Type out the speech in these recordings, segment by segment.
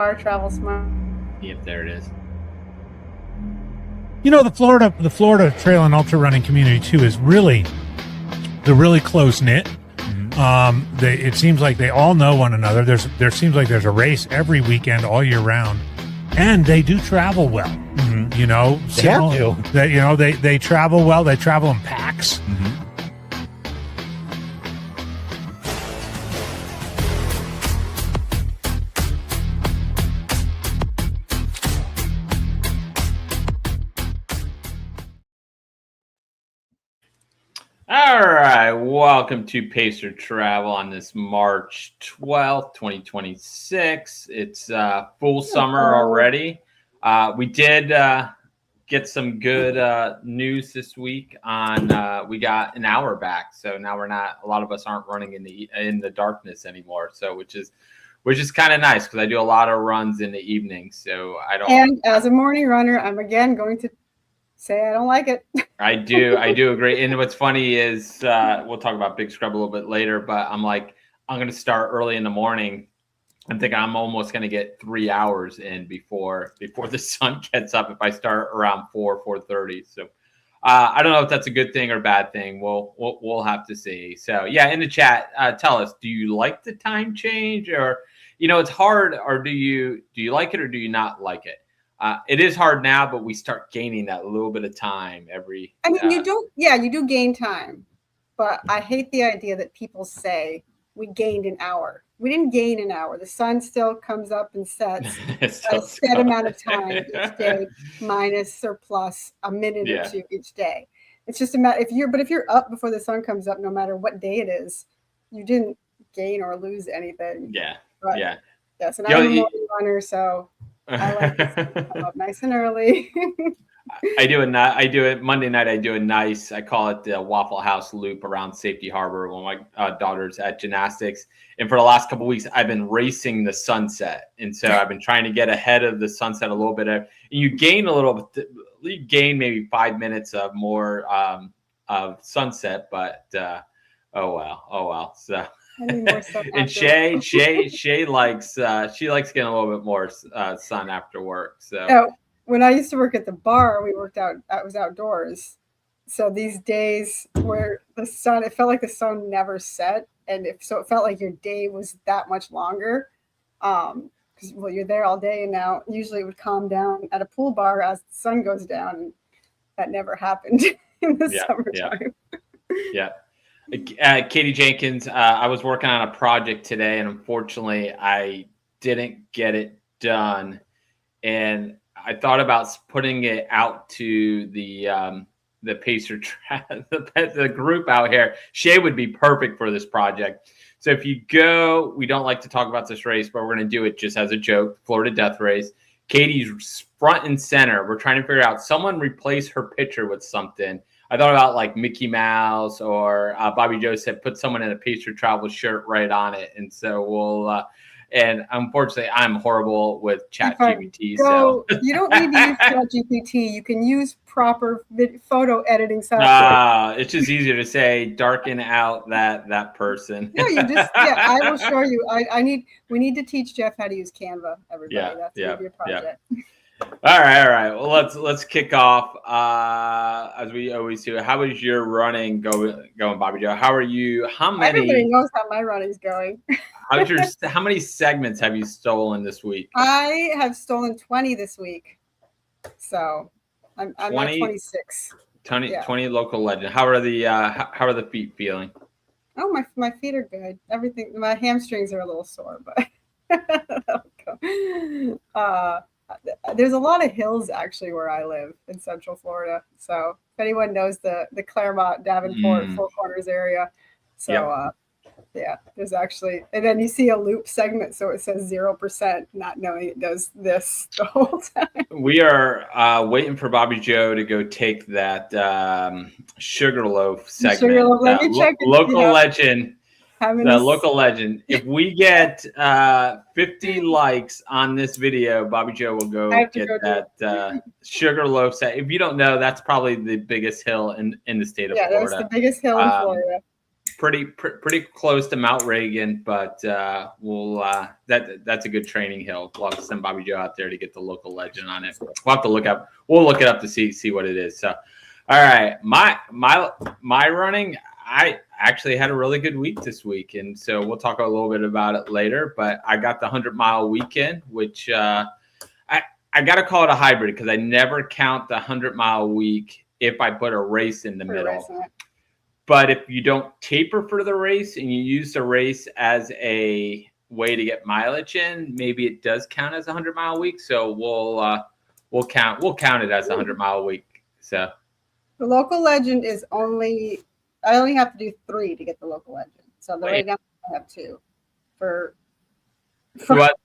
Travel smart. Yep, there it is. You know, the Florida trail and ultra running community too is really close knit. Mm-hmm. It seems like they all know one another. There seems like there's a race every weekend all year round, and they do travel well. Mm-hmm. You know, they travel well. They travel in packs. Mm-hmm. All right, welcome to Pacer Travel on this March 12th, 2026. It's full summer already. We did get some good news this week on we got an hour back. So now a lot of us aren't running in the darkness anymore. So which is kind of nice because I do a lot of runs in the evening. So I don't. And as a morning runner, I'm again going to say I don't like it. I do agree. And what's funny is we'll talk about Big Scrub a little bit later, but I'm going to start early in the morning. I'm thinking I'm almost going to get 3 hours in before the sun gets up if I start around 4:30. So I don't know if that's a good thing or bad thing. We'll have to see. So yeah, in the chat, tell us, do you like the time change, or it's hard, or do you like it or do you not like it? It is hard now, but we start gaining that little bit of time every. I mean, you do gain time, but I hate the idea that people say we gained an hour. We didn't gain an hour. The sun still comes up and sets a set amount of time each day, minus or plus a minute or two each day. It's just a matter if you're up before the sun comes up, no matter what day it is, you didn't gain or lose anything. Yeah. But, yes, and I'm a morning runner, so. I like to come up nice and early. I do it Monday night. I do a nice, I call it the Waffle House loop around Safety Harbor when my daughter's at gymnastics. And for the last couple of weeks, I've been racing the sunset. And so I've been trying to get ahead of the sunset a little bit. And you gain maybe 5 minutes of more of sunset, but oh well. So. And Shay likes getting a little bit more sun after work. So when I used to work at the bar, I was outdoors. So these days where it felt like the sun never set, and it felt like your day was that much longer. Because you're there all day, and now usually it would calm down at a pool bar as the sun goes down, and that never happened in the summertime. Yeah. Katie Jenkins, I was working on a project today, and unfortunately, I didn't get it done. And I thought about putting it out to the Pacer the group out here. Shay would be perfect for this project. So if you go, we don't like to talk about this race, but we're going to do it just as a joke. Florida Death Race. Katie's front and center. We're trying to figure out someone replace her picture with something. I thought about like Mickey Mouse, or BobbieJoe said put someone in a Pacer Travel shirt right on it. And so we'll and unfortunately I'm horrible with ChatGPT. So you don't need to use ChatGPT. You can use proper photo editing software. It's just easier to say darken out that person. No, I will show you. We need to teach Jeff how to use Canva, everybody. That's gonna be a project. Yeah. All right. Well, let's kick off as we always do. How is your running going, BobbieJoe? How are you? Everybody knows how my running's going. How many segments have you stolen this week? I have stolen 20 this week, so I'm at 26. 20 local legend. How are the feet feeling? Oh, my feet are good. Everything. My hamstrings are a little sore, but there's a lot of hills actually where I live in Central Florida. So if anyone knows the Claremont, Davenport, Four Corners area, so there's actually, and then you see a loop segment, so it says 0%, not knowing it does this the whole time. We are waiting for BobbieJoe to go take that Sugarloaf segment. Sugarloaf, let me check local legend. The local legend. If we get 50 likes on this video, BobbieJoe will go get that Sugarloaf set. If you don't know, that's probably the biggest hill in the state of Florida. Yeah, that's the biggest hill in Florida. pretty close to Mount Reagan, but that's a good training hill. We'll have to send BobbieJoe out there to get the local legend on it. We'll have to look it up to see what it is. So, all right, my running, I actually had a really good week this week, and so we'll talk a little bit about it later. But I got the 100-mile weekend, which I got to call it a hybrid because I never count the 100-mile week if I put a race in the middle. But if you don't taper for the race and you use the race as a way to get mileage in, maybe it does count as a 100-mile week. So we'll count it as a 100-mile week. So the local legend is I only have to do 3 to get the local legend. So right now I have 2 for what?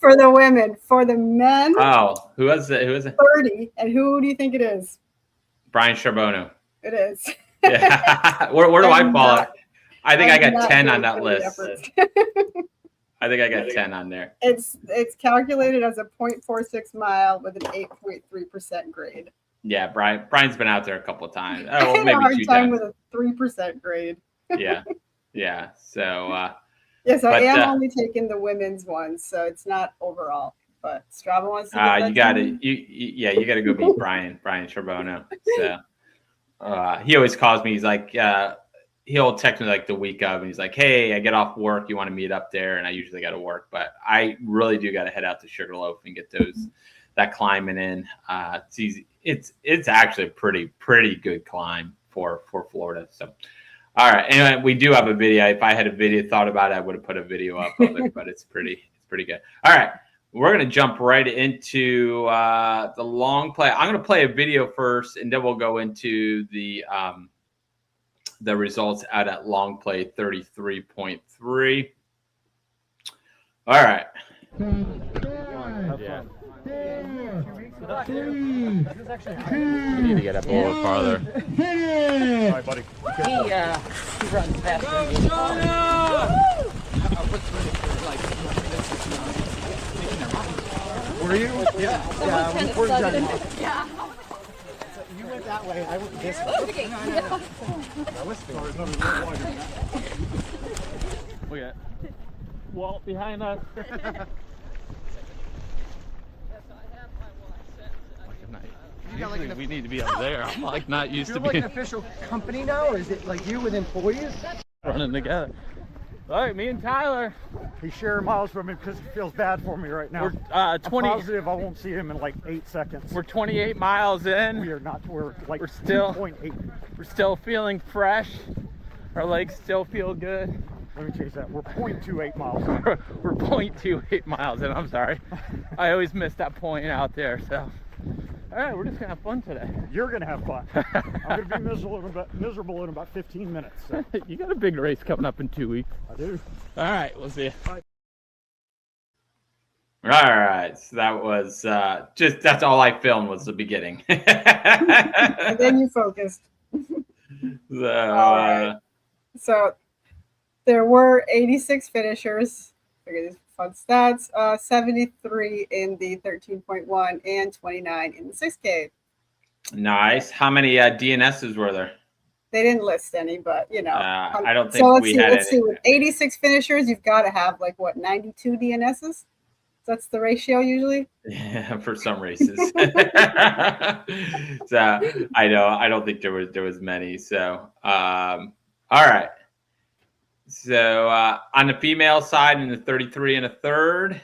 For the women. For the men, who is it? 30. And who do you think it is? Brian Charbonneau. It is. Yeah. where do I fall? I think I got 10 on that list. I think I got 10 on there. It's calculated as a 0.46 mile with an 8.3% grade. Yeah, Brian's been out there a couple of times. I had maybe a hard 2 time times. with a 3% grade. Yeah. So yes, I am only taking the women's one, so it's not overall. But Strava wants to. You got to you got to go beat Brian Charbonneau. So he always calls me. He's like, he'll text me like the week of, and he's like, "Hey, I get off work. You want to meet up there?" And I usually got to work, but I really do got to head out to Sugarloaf and get that climbing in. It's easy. It's actually a pretty good climb for Florida. So, all right. Anyway, we do have a video. If I had a video thought about it, I would have put a video up of it, but it's pretty good. All right. We're going to jump right into the long play. I'm going to play a video first, and then we'll go into the results out at long play 33.3. All right. Yeah. You need to get up a little farther. All right, buddy. He runs faster. Were you? Yeah. We're done. Yeah. You went that way. I went this way. Okay. I was there. Look at Walt behind us. Usually we need to be up there. I'm like not used to You're like being an official company now, or is it like you with employees? running together. All right, me and Tyler. He's sharing miles from me because he feels bad for me right now. We're 20. I'm positive I won't see him in like 8 seconds. We're 28 miles in. We are not. We're like We're still 2.8. We're still feeling fresh. Our legs still feel good. Let me change that. We're 0.28 miles. We're 0.28 miles in. I'm sorry. I always miss that point out there. So, all right, we're just gonna have fun today. You're gonna have fun. I'm gonna be miserable in about 15 minutes. So. You got a big race coming up in 2 weeks. I do. All right, we'll see you. Bye. All right, so that was that's all I filmed was the beginning. And then you focused. So there were 86 finishers. Look at these fun stats. 73 in the 13.1 and 29 in the 6K. Nice. How many DNSs were there? They didn't list any, but you know. I don't think so we had let's any. see. With 86 finishers, you've got to have like what 92 DNSs. That's the ratio usually. Yeah, for some races. So I know. I don't think there was many. So all right. So on the female side, in the 33 and a third,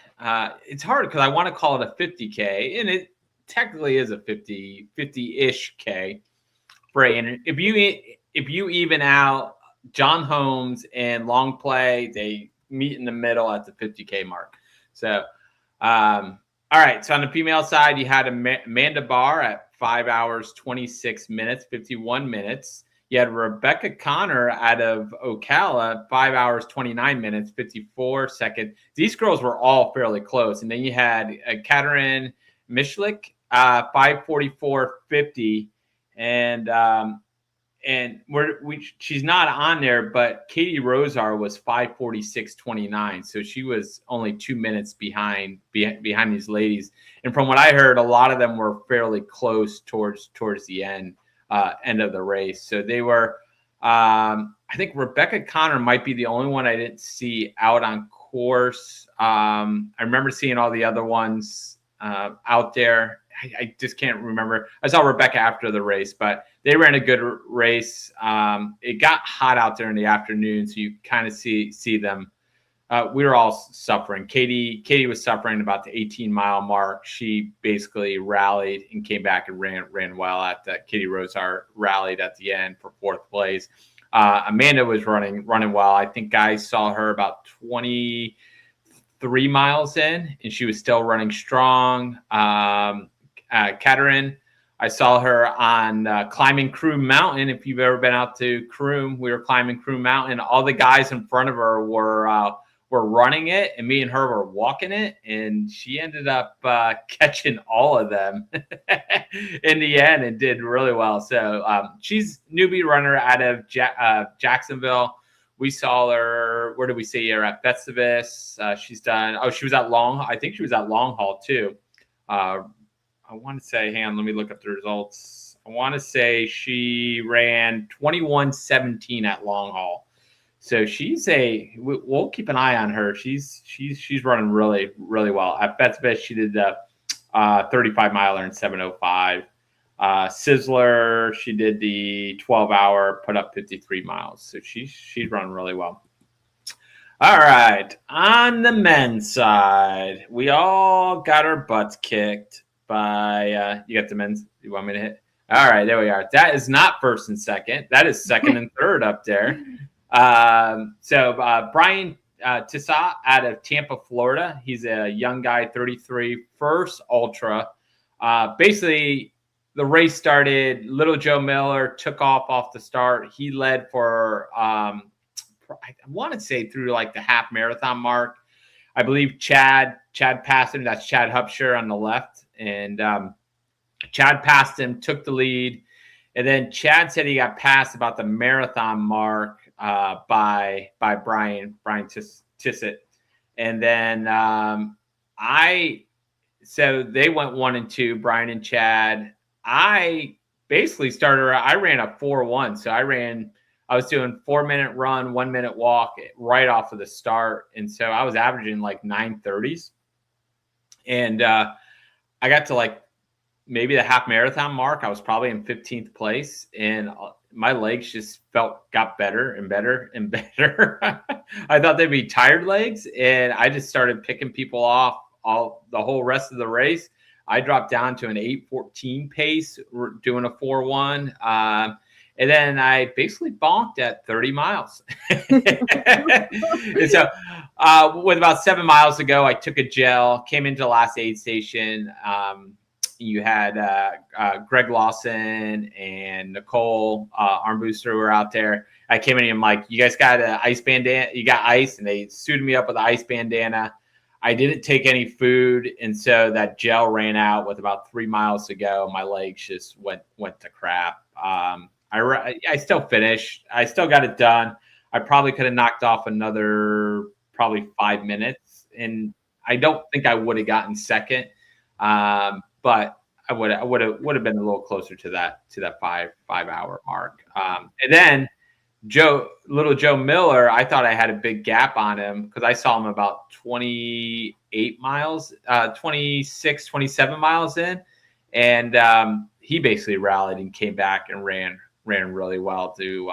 it's hard because I want to call it a 50K, and it technically is a 50-ish K. Right, and if you even out John Holmes and Long Play, they meet in the middle at the 50K mark. So, all right. So on the female side, you had Amanda Barr at 5 hours 26 minutes, 51 minutes. You had Rebecca Connor out of Ocala, 5 hours 29 minutes, 54 seconds. These girls were all fairly close, and then you had Katerin Mishlik, 5:44.50. And she's not on there, but Katie Rosar was 5:46.29, so she was only 2 minutes behind these ladies. And from what I heard, a lot of them were fairly close towards the end of the race. So they were I think Rebecca Connor might be the only one I didn't see out on course. I remember seeing all the other ones out there. I just can't remember. I saw Rebecca after the race, but they ran a good race. It got hot out there in the afternoon, so you kind of see them. We were all suffering. Katie was suffering about the 18-mile mark. She basically rallied and came back and ran well at the Katie Rosar rallied at the end for 4th place. Amanda was running well. I think guys saw her about 23 miles in, and she was still running strong. Katerin, I saw her on climbing Croom Mountain. If you've ever been out to Croom, we were climbing Croom Mountain. All the guys in front of her were running it, and me and her were walking it, and she ended up catching all of them in the end and did really well. So she's newbie runner out of Jacksonville. We saw her. Where did we see her at Festivus? She's done. Oh, she was at Long. I think she was at Long Haul too. I want to say, hang on, let me look up the results. I want to say she ran 21:17 at Long Haul. So we'll keep an eye on her. She's running really, really well. At Festivus, she did the 35 miler in 7:05. Sizzler, she did the 12-hour, put up 53 miles. So she's running really well. All right. On the men's side, we all got our butts kicked by you got the men's. You want me to hit? All right, there we are. That is not first and second. That is second and third up there. So Brian Tissot out of Tampa, Florida. He's a young guy, 33, first ultra. Basically, the race started. Little Joe Miller took off the start. He led for I want to say through like the half marathon mark. I believe Chad passed him. That's Chad Hupsher on the left. And Chad passed him, took the lead. And then Chad said he got passed about the marathon mark by Brian Tissot. And then so they went 1 and 2, Brian and Chad. I basically I ran a 4:1. So I was doing 4-minute run, 1-minute walk right off of the start. And so I was averaging like 9:30s. And I got to like maybe the half marathon mark. I was probably in 15th place, and my legs just got better and better and better. I thought they'd be tired legs, and I just started picking people off the whole rest of the race. I dropped down to an 8:14 pace, doing a 4:1. And then I basically bonked at 30 miles. And so with about 7 miles to go, I took a gel, came into the last aid station. You had Greg Lawson and Nicole Armbooster were out there. I came in and I'm like, you guys got an ice bandana? You got ice? And they suited me up with an ice bandana. I didn't take any food. And so that gel ran out with about 3 miles to go. My legs just went to crap. I still finished. I still got it done. I probably could have knocked off another probably 5 minutes, and I don't think I would have gotten second, but I would have been a little closer to that 5 hour mark. And then Little Joe Miller, I thought I had a big gap on him because I saw him about 28 miles, 26, 27 miles in, and he basically rallied and came back and ran really well to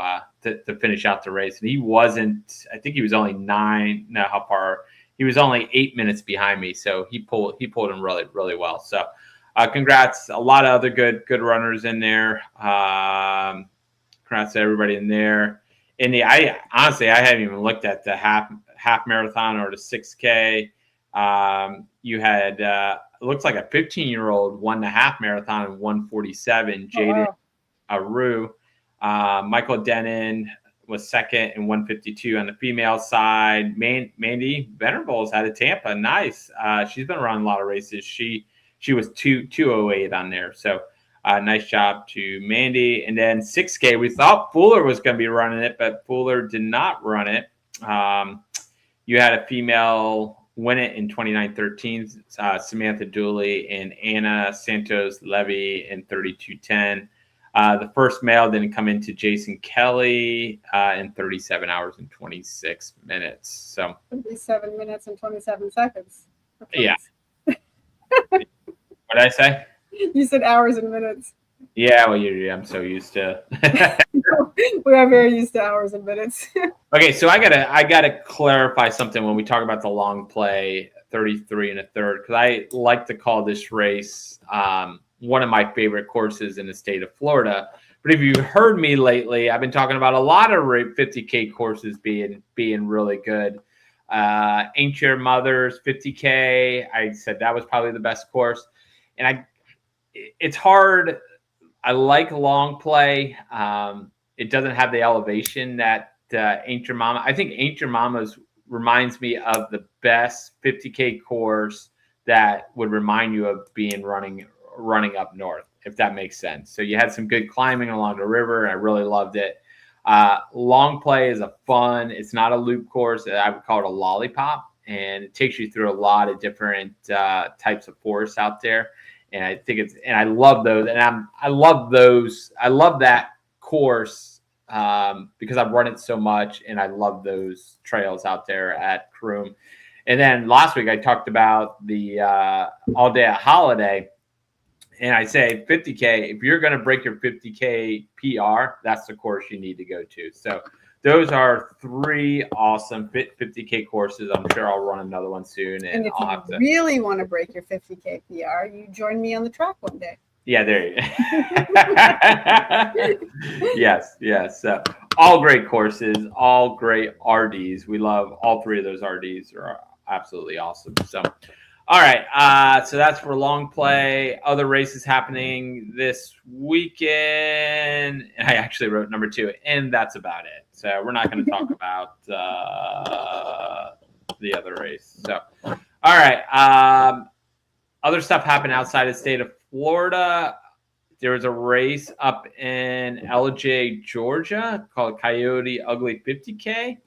finish out the race. And he wasn't, I think he was only he was only 8 minutes behind me. So he pulled him really, really well. So congrats. A lot of other good runners in there. Congrats to everybody in there. I honestly haven't even looked at the half marathon or the 6K. You had, it looks like a 15-year-old won the half marathon in 1:47. Jaden Aru. Michael Denon was second in 1:52 on the female side. Mandy Venables out of Tampa. Nice. She's been running a lot of races. She was 2:08 on there. So nice job to Mandy. And then 6K, we thought Fuller was going to be running it, but Fuller did not run it. You had a female win it in 29:13, Samantha Dooley and Anna Santos Levy in 32:10. The first mail didn't come into Jason Kelly in 37 hours and 26 minutes. So 37 minutes and 27 seconds. Yeah. What did I say? You said hours and minutes. Yeah, well, I'm so used to. We are very used to hours and minutes. Okay, so I gotta clarify something when we talk about the long play 33 and a third, because I like to call this race one of my favorite courses in the state of Florida. But if you've heard me lately, I've been talking about a lot of 50K courses being really good. Ain't Your Mother's 50K, I said that was probably the best course, and it's hard. I like long play. It doesn't have the elevation that Ain't Your Mama. I think Ain't Your Mama's reminds me of the best 50K course that would remind you of being running up north, if that makes sense. So you had some good climbing along the river, and I really loved it. Long play is it's not a loop course. I would call it a lollipop, and it takes you through a lot of different types of forests out there. And I think I love those. And I love that course because I've run it so much, and I love those trails out there at Croom. And then last week I talked about the All Day at Holiday. And I say 50K, if you're going to break your 50K PR, that's the course you need to go to. So those are 3 awesome 50K courses. I'm sure I'll run another one soon. And if you really want to break your 50K PR, you join me on the track one day. Yeah, there you go. Yes. All great courses, all great RDs. We love all 3 of those RDs. Are absolutely awesome. So, all right. So that's for long play. Other races happening this weekend. I actually wrote number 2, and that's about it. So we're not going to talk about the other race. So, all right. Other stuff happened outside of the state of Florida. There was a race up in LJ, Georgia called Coyote Ugly 50K.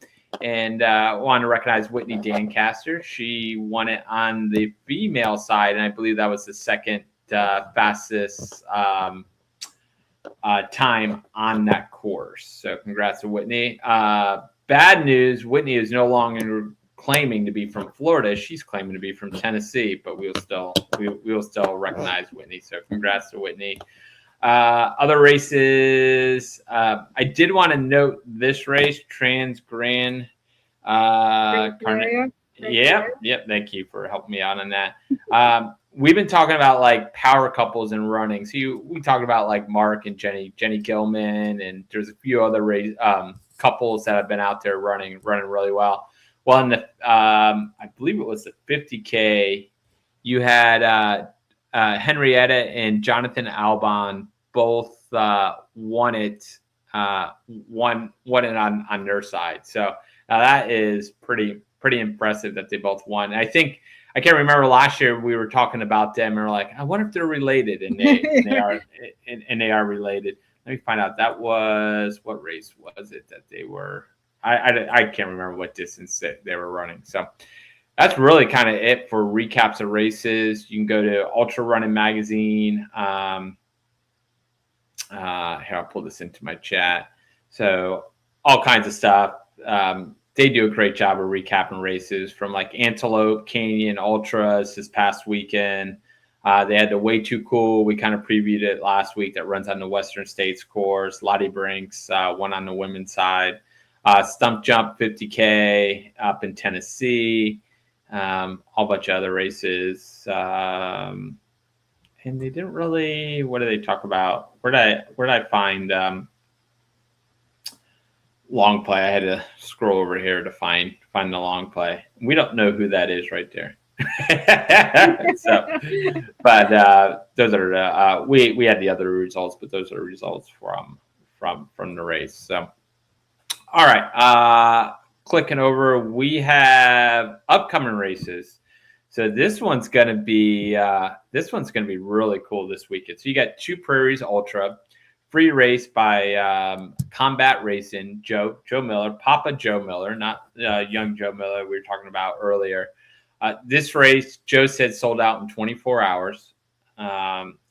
And I want to recognize Whitney Dancaster. She won it on the female side, and I believe that was the second fastest time on that course. So congrats to Whitney. Bad news, Whitney is no longer claiming to be from Florida. She's claiming to be from Tennessee, but we will still recognize Whitney. So congrats to Whitney. Other races, I did want to note this race, Trans Grand. Yep. Thank you for helping me out on that. We've been talking about like power couples and running. So we talked about like Mark and Jenny Gilman, and there's a few other couples that have been out there running really well. Well, in the I believe it was the 50K, you had Henrietta and Jonathan Albon both won it on their side. So that is pretty impressive that they both won. I think I can't remember last year we were talking about them and we're like, I wonder if they're related, and they are related. Let me find out. That was, what race was it that they were? I can't remember what distance they were running. So that's really kind of it for recaps of races. You can go to Ultra Running Magazine. Here, I'll pull this into my chat. So all kinds of stuff. They do a great job of recapping races from like Antelope Canyon Ultras this past weekend. They had the Way Too Cool. We kind of previewed it last week, that runs on the Western States course. Lottie Brinks, one on the women's side. Stump Jump 50K up in Tennessee. A whole bunch of other races. And they didn't really, what do they talk about? Where did I find long play? I had to scroll over here to find the long play. We don't know who that is right there. So, but those are we had the other results, but those are results from the race. So, all right, clicking over, we have upcoming races. So this one's gonna be really cool this weekend. So you got Two Prairies Ultra, free race by Combat Racing, Joe Miller, Papa Joe Miller, not young Joe Miller we were talking about earlier. This race, Joe said, sold out in 24 hours.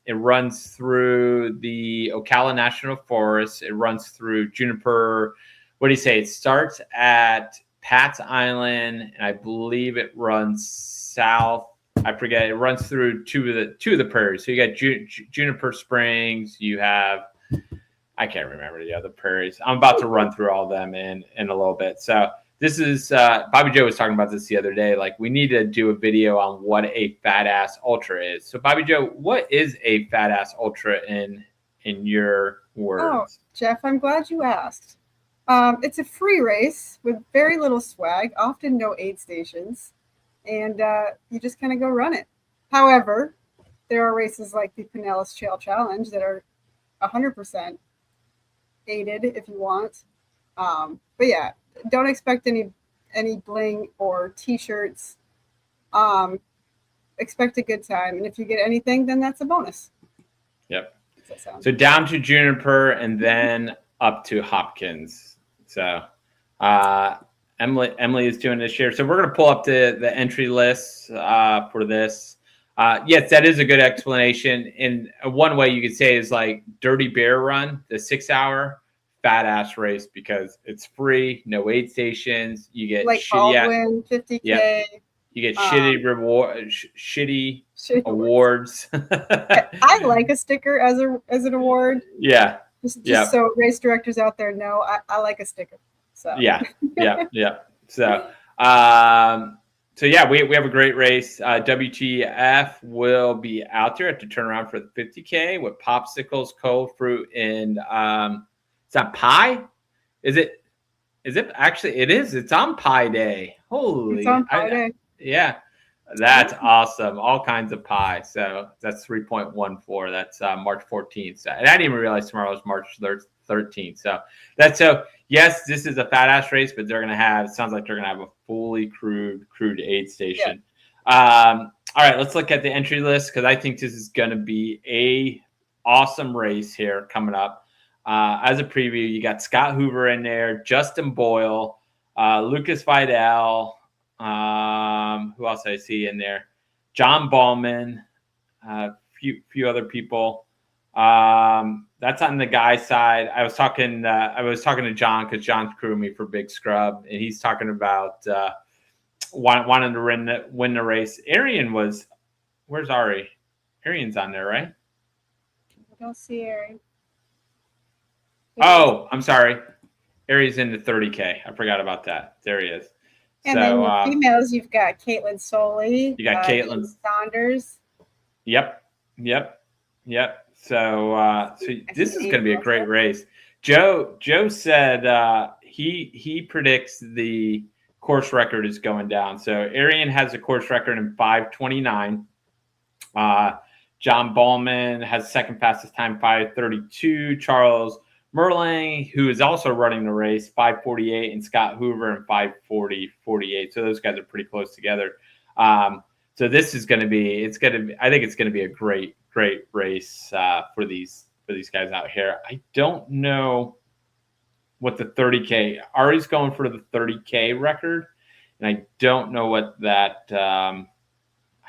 It runs through the Ocala National Forest. It runs through Juniper. What do you say? It starts at Pat's Island, and I believe it runs south. I forget. It runs through two of the prairies. So you got Juniper Springs. You have, I can't remember the other prairies. I'm about to run through all of them in a little bit. So this is BobbieJoe was talking about this the other day. Like, we need to do a video on what a fat ass ultra is. So BobbieJoe, what is a fat ass ultra in your words? Oh, Jeff, I'm glad you asked. It's a free race with very little swag, often no aid stations, and you just kind of go run it. However, there are races like the Pinellas Trail Challenge that are 100% aided if you want. But yeah, don't expect any bling or t-shirts. Expect a good time, and if you get anything, then that's a bonus. Yep. So down to Juniper and then up to Hopkins. So Emily is doing this year. So we're going to pull up the entry list for this. Yes, that is a good explanation. And one way you could say is like Dirty Bear Run, the 6-hour fat ass race, because it's free, no aid stations. You get like Baldwin, 50K. Yep. You get shitty awards. I like a sticker as an award. Yeah. Just so race directors out there know, I like a sticker. So yeah. So yeah, we have a great race. WTF will be out there at the turnaround for the 50K with popsicles, cold fruit, and is that pie? Is it actually? It is. It's on Pie Day. Holy! It's on Pie Day. Yeah, that's awesome. All kinds of pie. So that's 3.14. That's March 14th. So, and I didn't even realize tomorrow was March 13th. So that's yes, this is a fat ass race, but they're gonna have. It sounds like they're gonna have a fully crewed aid station. Yeah. All right, let's look at the entry list because I think this is gonna be a awesome race here coming up. As a preview, you got Scott Hoover in there, Justin Boyle, Lucas Vidal. Who else I see in there? John Ballman, few other people. That's on the guy side. I was talking to John because John's crewing me for Big Scrub, and he's talking about wanting to win the race. Arian was, where's Ari? Arian's on there, right? I don't see Arian. Oh, I'm sorry. Ari's in the 30K. I forgot about that. There he is. And then the females, you've got Caitlin Soley. You got Caitlin Saunders. Yep. So this is going to be a great race. Joe said he predicts the course record is going down. So Arian has a course record in 5:29. John Ballman has second fastest time, 5:32. Charles Merling, who is also running the race, 5:48, and Scott Hoover in 5:40.48. So those guys are pretty close together. So this is going to be, I think it's going to be a great race for these guys out here. I don't know what the 30K, Ari's going for the 30K record, and I don't know what that, I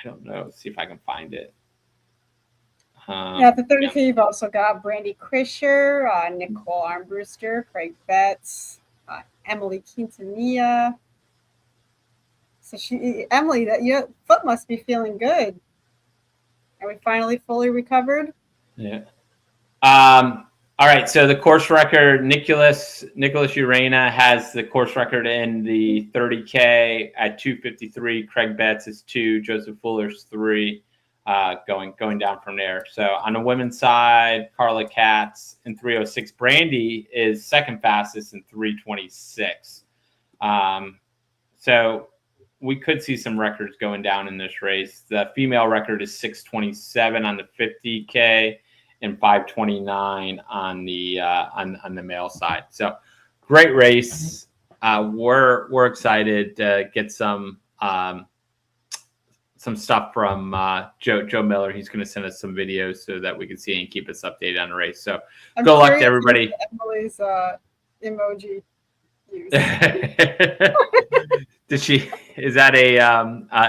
don't know. Let's see if I can find it. The 30K, you've also got Brandy Krischer, Nicole Armbruster, Craig Betts, Emily Quintanilla. So Emily, your foot must be feeling good. Are we finally fully recovered? Yeah. All right. So the course record, Nicholas Urena has the course record in the 30K at 2:53. Craig Betts is 2. Joseph Fuller's 3. Going down from there. So on the women's side, Carla Katz in 3:06. Brandy is second fastest in 3:26. So we could see some records going down in this race. The female record is 6:27 on the 50K and 5:29 on the male side. So great race. We're excited to get some stuff from Joe Miller. He's going to send us some videos so that we can see and keep us updated on the race. So good luck to everybody. Emily's emoji use. Did she? Is that a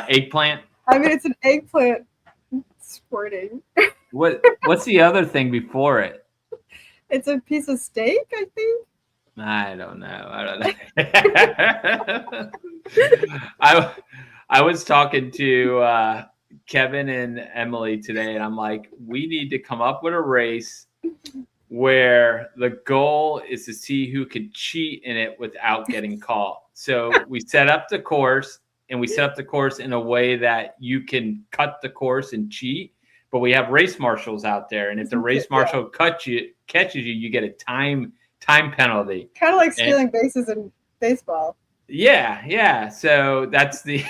eggplant? I mean, it's an eggplant squirting. What's the other thing before it? It's a piece of steak, I think. I don't know. I was talking to Kevin and Emily today, and I'm like, we need to come up with a race where the goal is to see who could cheat in it without getting caught. So we set up the course, and we set up the course in a way that you can cut the course and cheat. But we have race marshals out there, and if the race marshal catches you, you get a time penalty. Kind of like stealing bases in baseball. Yeah. So that's the.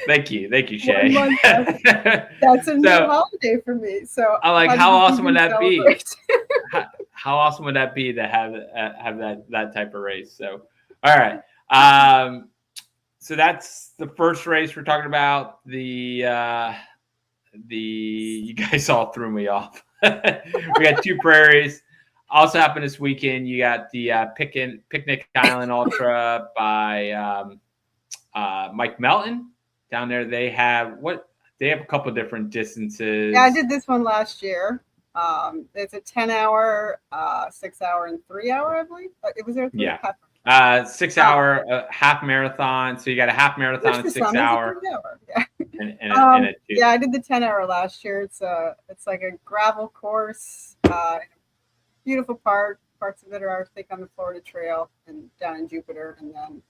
Thank you, Shay. That's a new holiday for me. So I'm like, how awesome would that be? How awesome would that be to have that type of race? So, all right. So that's the first race we're talking about. You guys all threw me off. We got Two Prairies. Also happened this weekend. You got the Picnic Island Ultra by Mike Melton down there. They have a couple of different distances. Yeah, I did this one last year. It's a 10-hour, 6-hour, and 3-hour, I believe. It was there. 6 hour half marathon. So you got a half marathon, 6 hour. Yeah. And a 2. Yeah, I did the 10-hour last year. It's like a gravel course. Beautiful parts of it are, I think, on the Florida Trail and down in Jupiter, and then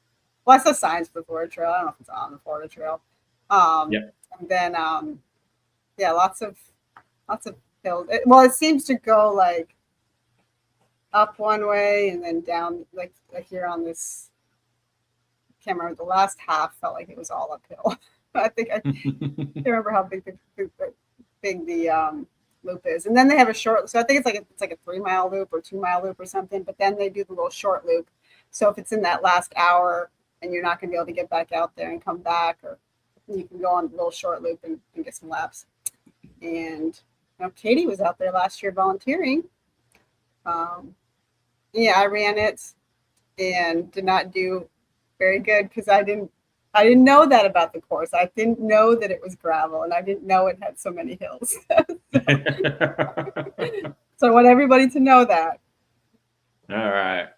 I saw signs for the Florida Trail. I don't know if it's on the Florida Trail. And then lots of hills. It seems to go like up one way and then down, like here on this. I can't remember, the last half felt like it was all uphill. I think I can't remember how big the loop is. And then they have a short, so I think it's like a 3-mile loop or 2-mile loop or something. But then they do the little short loop. So if it's in that last hour and you're not going to be able to get back out there and come back, or you can go on the little short loop and get some laps. And Katie was out there last year volunteering. I ran it and did not do very good because I didn't know that about the course. I didn't know that it was gravel, and I didn't know it had so many hills. So I want everybody to know that. All right.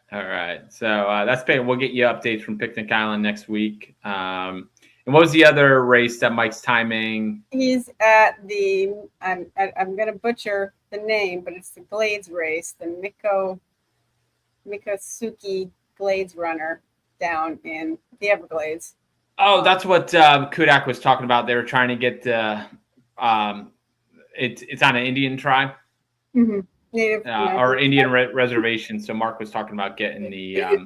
So that's big. We'll get you updates from Picnic Island next week. And what was the other race that Mike's timing? He's at the, I'm going to butcher the name, but it's the Glades race, the Mikosuke Glades runner down in the Everglades. Oh, that's what Kudak was talking about. They were trying to get it's on an Indian tribe. Mm-hmm. Native or Indian reservation. So Mark was talking about getting the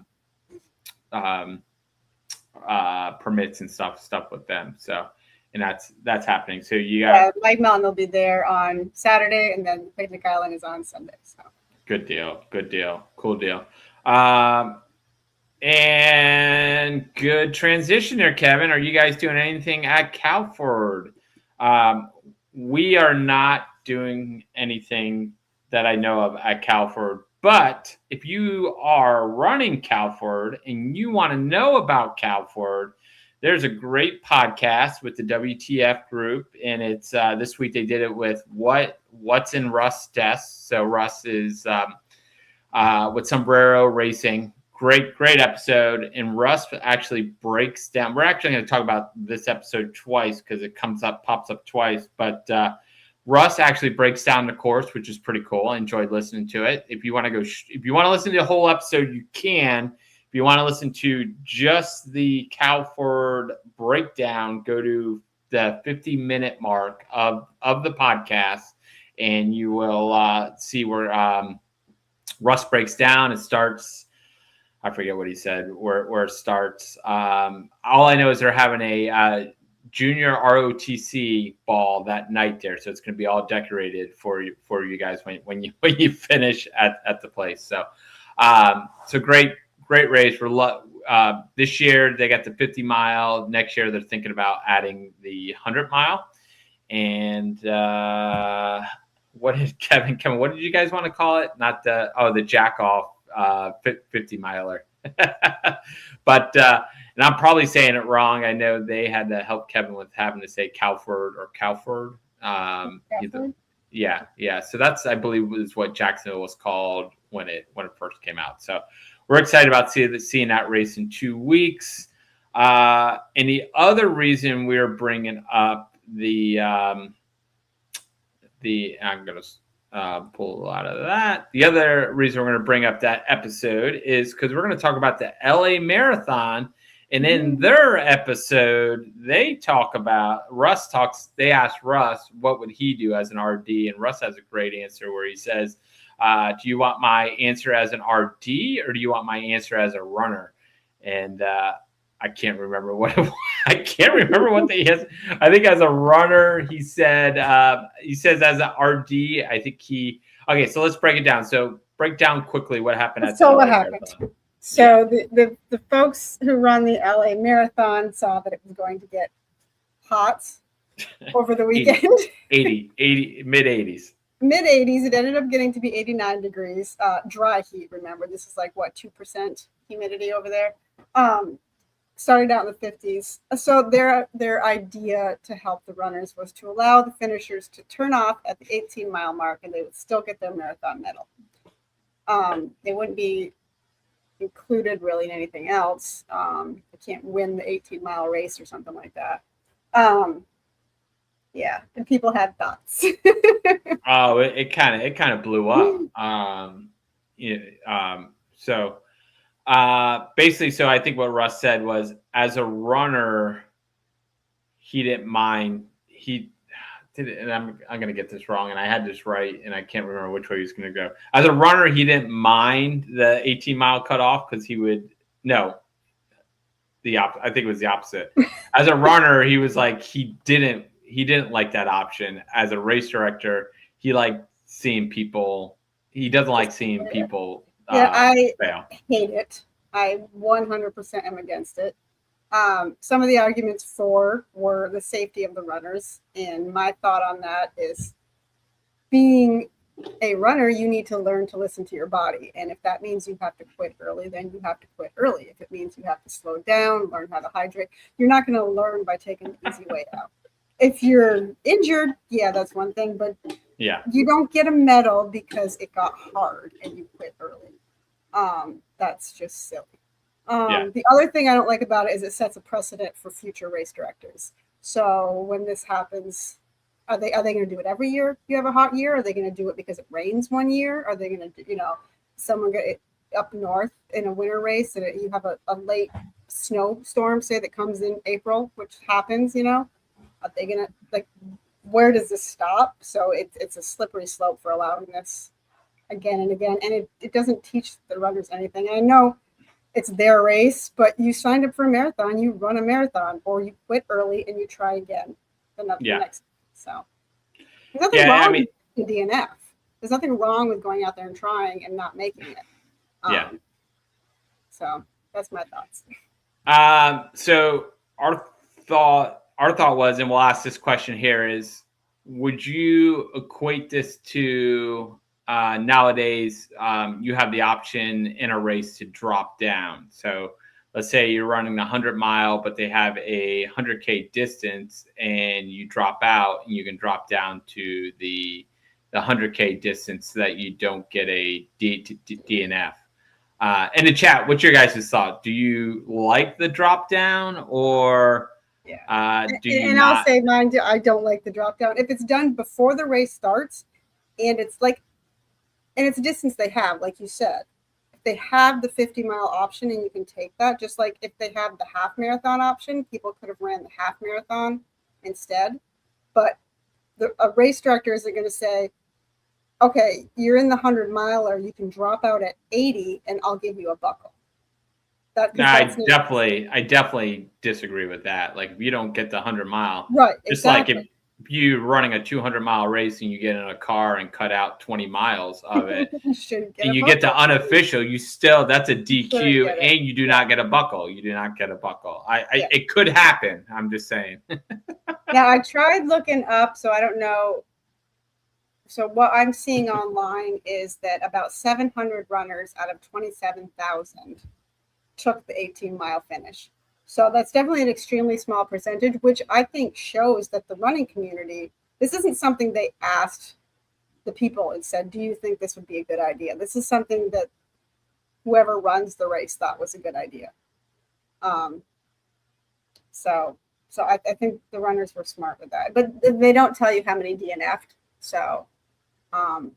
permits and stuff with them. So, and that's happening. So you got Mike Melton will be there on Saturday, and then Picnic Island is on Sunday. So good deal, cool deal. And good transition there, Kevin. Are you guys doing anything at Calford? We are not doing anything that I know of at Calford. But if you are running Calford and you want to know about Calford, there's a great podcast with the WTF group, and it's this week they did it with what's in Russ' desk. So Russ is with Sombrero Racing. Great episode, and Russ actually breaks down. We're actually going to talk about this episode twice because it pops up twice, but Russ actually breaks down the course, which is pretty cool. I enjoyed listening to it. If you want to listen to the whole episode, you can. If you want to listen to just the Calford breakdown, go to the 50-minute mark of the podcast, and you will see where Russ breaks down. It starts, I forget what he said, where it starts. All I know is they're having a junior ROTC ball that night there, so it's going to be all decorated for you guys when you finish at the place. So great race. This year they got the 50-mile. Next year they're thinking about adding the 100-mile. And what did Kevin? What did you guys want to call it? Not the jack off 50-miler. But and I'm probably saying it wrong. I know they had to help Kevin with having to say Calford or Calford. Yeah. So that's, I believe, is what Jacksonville was called when it first came out. So we're excited about seeing that race in 2 weeks. And the other reason we're bringing up I'm going to pull out of that. The other reason we're going to bring up that episode is because we're going to talk about the LA Marathon. And in their episode, they asked Russ what would he do as an RD, and Russ has a great answer where he says, do you want my answer as an RD or do you want my answer as a runner? And I can't remember what they has. I think as a runner, he said he says as an RD, I think okay, so let's break it down. So break down quickly what happened at the LA Marathon. So the folks who run the LA Marathon saw that it was going to get hot over the weekend. 80 mid-80s. Mid-80s. It ended up getting to be 89 degrees. Dry heat, remember. This is like, 2% humidity over there. Started out in the 50s. So their idea to help the runners was to allow the finishers to turn off at the 18-mile mark, and they would still get their marathon medal. They wouldn't be included really in anything else. They can't win the 18-mile race or something like that. Yeah, and people had thoughts. Oh, it kind of blew up. So basically, so I think what Russ said was, as a runner, he didn't mind. He did it, and I'm going to get this wrong, and I had this right, and I can't remember which way he was going to go. As a runner, he didn't mind the 18-mile cutoff because he would I think it was the opposite. As a runner, he was like he didn't like that option. As a race director, he liked seeing people. He doesn't like seeing people. I fail. Hate it. I 100% am against it. Some of the arguments for were the safety of the runners, and my thought on that is, being a runner, you need to learn to listen to your body, and if that means you have to quit early, then you have to quit early. If it means you have to slow down, learn how to hydrate, you're not going to learn by taking the easy way out. If you're injured, yeah, that's one thing, but you don't get a medal because it got hard and you quit early. That's just silly. The other thing I don't like about it is it sets a precedent for future race directors. So when this happens, are they going to do it every year you have a hot year? Are they going to do it because it rains one year? Are they going to, someone get up north in a winter race and you have a late snowstorm, say, that comes in April, which happens, are they going to, where does this stop? So it's a slippery slope for allowing this again and again. And it doesn't teach the runners anything. I know it's their race, but you signed up for a marathon, you run a marathon, or you quit early and you try again the next. So there's nothing wrong with the DNF. There's nothing wrong with going out there and trying and not making it. So that's my thoughts. So our thought was, and we'll ask this question here, is would you equate this to nowadays you have the option in a race to drop down? So let's say you're running the 100-mile, but they have a 100K distance and you drop out, and you can drop down to the 100K distance so that you don't get a DNF. In the chat, what's your guys' thought? Do you like the drop down, or do you not? I'll say mine, I don't like the drop down. If it's done before the race starts and it's a distance they have, like you said, if they have the 50-mile option and you can take that, just like if they have the half marathon option, people could have ran the half marathon instead. But a race director isn't going to say, okay, you're in the 100-miler, you can drop out at 80 and I'll give you a buckle. I definitely disagree with that. Like, if you don't get the 100-mile, right? Just exactly. Like if you're running a 200-mile race and you get in a car and cut out 20 miles of it, and you get the unofficial, that's a DQ, and you do not get a buckle. You do not get a buckle. It could happen. I'm just saying. Yeah, I tried looking up, so I don't know. So what I'm seeing online is that about 700 runners out of 27,000 took the 18-mile finish. So that's definitely an extremely small percentage, which I think shows that the running community, this isn't something they asked the people and said, do you think this would be a good idea? This is something that whoever runs the race thought was a good idea. So I think the runners were smart with that, but they don't tell you how many DNF'd. So I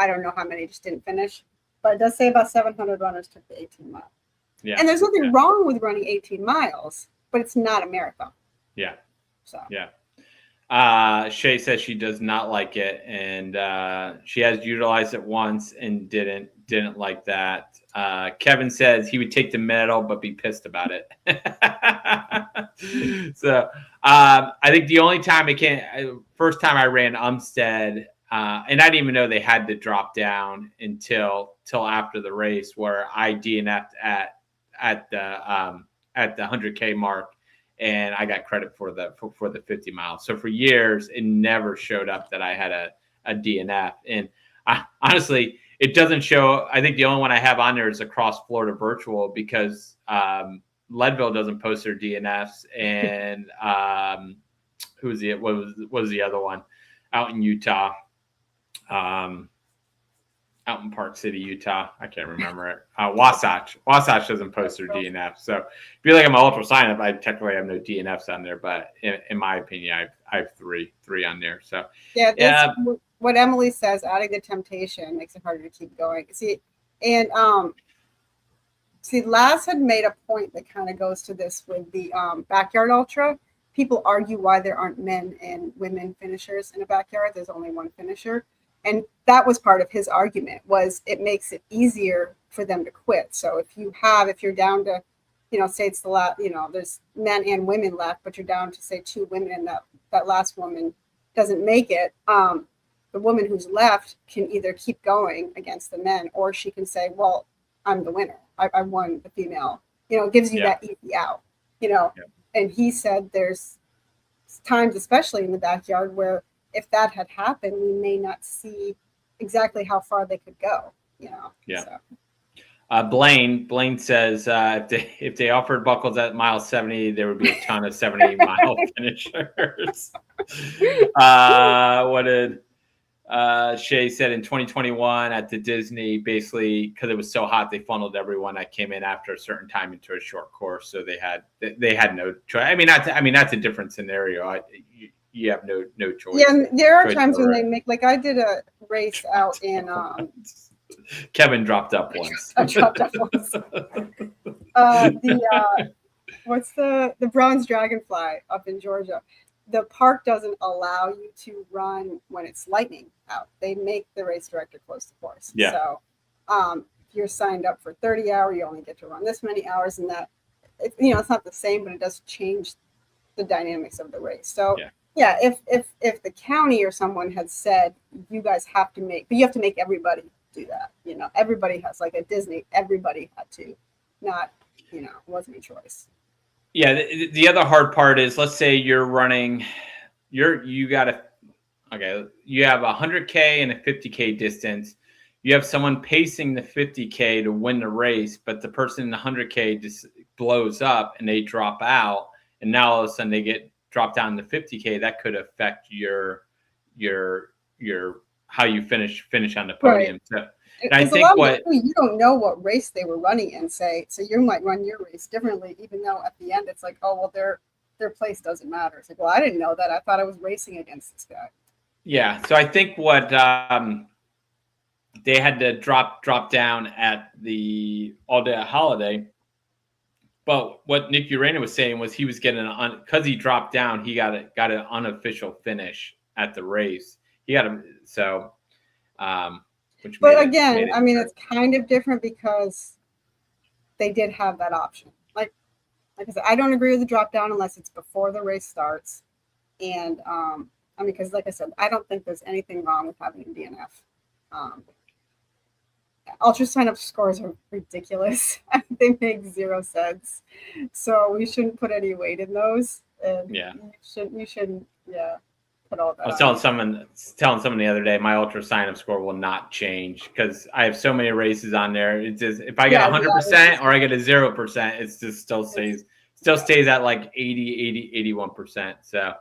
don't know how many just didn't finish, but it does say about 700 runners took the 18 mile. Yeah. And there's nothing wrong with running 18 miles, but it's not a marathon. Yeah. So yeah. Shay says she does not like it, and she has utilized it once and didn't like that. Kevin says he would take the medal but be pissed about it. So I think the only time first time I ran Umstead, and I didn't even know they had to drop down until after the race, where I DNF'd at the 100K mark, and I got credit for the 50 miles. So for years, it never showed up that I had a DNF. And honestly, it doesn't show. I think the only one I have on there is across Florida virtual, because Leadville doesn't post their DNFs, and what was the other one out in Utah? Out in Park City, Utah. I can't remember it. Wasatch doesn't post their DNF. So if you look at my ultra sign up, I technically have no DNFs on there, but in my opinion, I have three on there. So yeah, what Emily says, adding the temptation makes it harder to keep going. See, Laz had made a point that kind of goes to this with the backyard ultra. People argue why there aren't men and women finishers in a backyard. There's only one finisher. And that was part of his argument, was it makes it easier for them to quit. So if you're down to, say it's the last, there's men and women left, but you're down to say 2 women, and that last woman doesn't make it. The woman who's left can either keep going against the men, or she can say, well, I'm the winner. I won the female. It gives you that easy out, And he said there's times, especially in the backyard, where if that had happened, we may not see exactly how far they could go, Yeah. So. Blaine says if they offered buckles at mile 70, there would be a ton of 70-mile finishers. What did Shay said in 2021 at the Disney, basically because it was so hot, they funneled everyone that came in after a certain time into a short course, so they had no choice. I mean that's a different scenario. You have no choice. Yeah, there are times when they make, like I did a race out in Kevin dropped up once. I dropped up once. What's the Bronze Dragonfly up in Georgia? The park doesn't allow you to run when it's lightning out. They make the race director close the course. Yeah. So if you're signed up for 30 hours, you only get to run this many hours, and that it's not the same, but it does change the dynamics of the race. So yeah, if the county or someone had said you guys have to make, but you have to make everybody do that. Everybody has, like at Disney, everybody had to, not it wasn't a choice. Yeah, the other hard part is, let's say you're running, you have a 100K and a 50K distance. You have someone pacing the 50K to win the race, but the person in the 100K just blows up and they drop out, and now all of a sudden they get dropped down to 50K. That could affect your how you finish on the podium. Right. So, and I think you don't know what race they were running in, so you might run your race differently, even though at the end it's like, oh well, their place doesn't matter. It's like, well, I didn't know that. I thought I was racing against this guy. Yeah. So I think what they had to drop down at the all day holiday. But what Nick Urena was saying was he was getting because he dropped down, he got an unofficial finish at the race. He got him so. But again, it's kind of different because they did have that option. Like I said, I don't agree with the drop down unless it's before the race starts. And because like I said, I don't think there's anything wrong with having a DNF. Ultra sign-up scores are ridiculous. They make 0 sense. So we shouldn't put any weight in those. And you shouldn't. Yeah. put all that. I was telling someone the other day, my ultra sign-up score will not change because I have so many races on there. It's just if I get 100% or I get a 0%, it's just still stays at like 81%. So,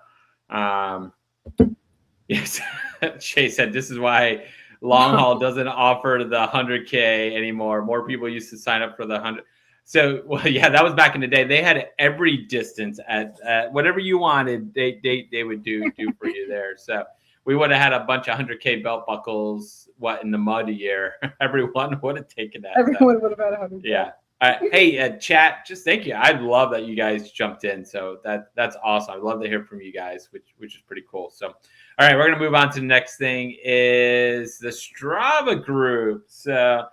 yes, Shay said this is why long haul doesn't offer the 100K anymore. More people used to sign up for the 100. So, well, yeah, that was back in the day. They had every distance at whatever you wanted. They would do for you there. So we would have had a bunch of 100K belt buckles. In the mud a year? Everyone would have taken that. Everyone would have had 100K. Yeah. Hey, chat. Just thank you. I love that you guys jumped in. So that's awesome. I'd love to hear from you guys, which is pretty cool. So, all right, we're gonna move on to the next thing. Is the Strava group. So.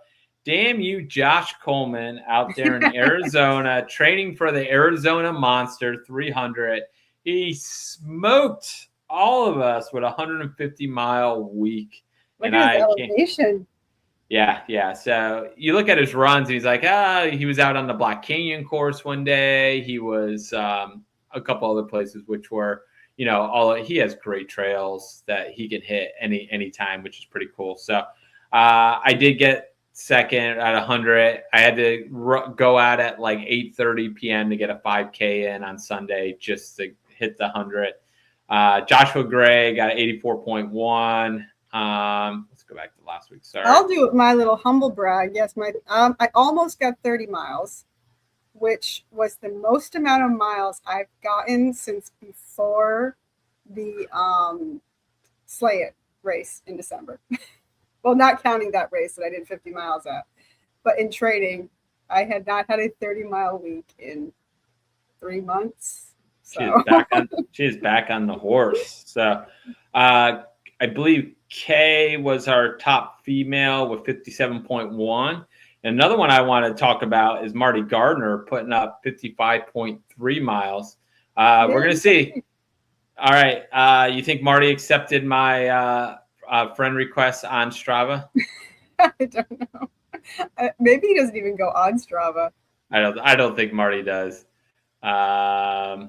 Damn you, Josh Coleman, out there in Arizona, training for the Arizona Monster 300. He smoked all of us with a 150-mile week. Look at his elevation. Yeah. So you look at his runs, and he's like, he was out on the Black Canyon course one day. He was a couple other places, which were, he has great trails that he can hit any time, which is pretty cool. So I did get second at 100. I had to go out at like 8:30 p.m. to get a 5K in on Sunday just to hit the 100. Joshua Gray got 84.1. Let's go back to last week. Sorry. I'll do my little humble brag. Yes, I almost got 30 miles, which was the most amount of miles I've gotten since before the Slay It race in December. Well, not counting that race that I did 50 miles at. But in training, I had not had a 30-mile week in 3 months. So. She is back on the horse. So I believe Kay was our top female with 57.1. And another one I want to talk about is Marty Gardner putting up 55.3 miles. We're going to see. All right. You think Marty accepted my friend requests on Strava? I don't know. Maybe he doesn't even go on Strava. I don't think Marty does. I